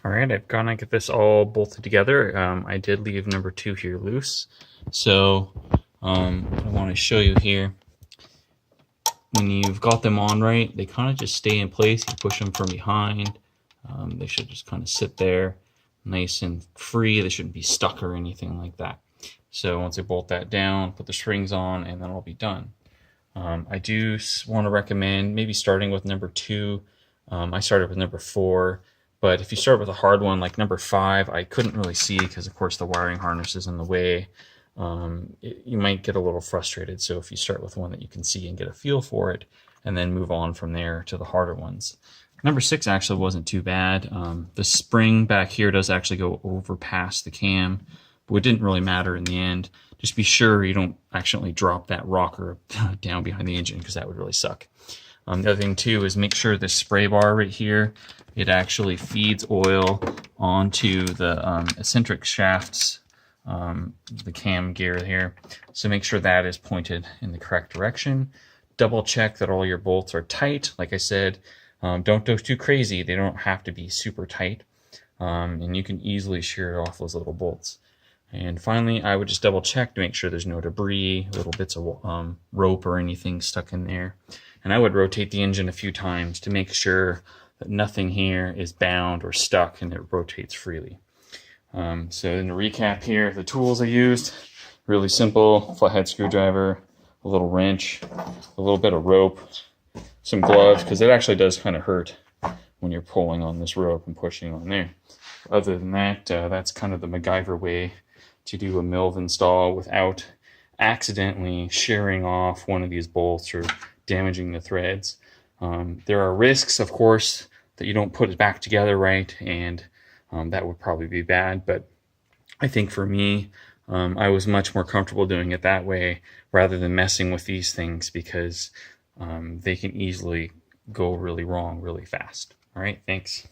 All right, I've gone and get this all bolted together. I did leave number 2 here loose. So what I want to show you here, when you've got them on right, they kind of just stay in place. You push them from behind. They should just kind of sit there nice and free. They shouldn't be stuck or anything like that. So once I bolt that down, put the springs on, and then I'll be done. I do want to recommend maybe starting with number 2. I started with number 4. But if you start with a hard one like number 5, I couldn't really see because, of course, the wiring harness is in the way. You might get a little frustrated. So if you start with one that you can see and get a feel for it, and then move on from there to the harder ones. Number 6 actually wasn't too bad. The spring back here does actually go over past the cam, but it didn't really matter in the end. Just be sure you don't accidentally drop that rocker down behind the engine, because that would really suck. The other thing too is make sure the spray bar right here, it actually feeds oil onto the eccentric shafts, the cam gear here. So make sure that is pointed in the correct direction. Double check that all your bolts are tight. Like I said, don't go too crazy. They don't have to be super tight. And you can easily shear off those little bolts. And finally, I would just double check to make sure there's no debris, little bits of rope or anything stuck in there. And I would rotate the engine a few times to make sure that nothing here is bound or stuck and it rotates freely. So in the recap here, the tools I used, really simple: flathead screwdriver, a little wrench, a little bit of rope, some gloves, because it actually does kind of hurt when you're pulling on this rope and pushing on there. Other than that, that's kind of the MacGyver way to do a MILV install without accidentally shearing off one of these bolts or damaging the threads. There are risks, of course, that you don't put it back together right, and that would probably be bad. But I think for me, I was much more comfortable doing it that way rather than messing with these things, because they can easily go really wrong really fast. All right, thanks.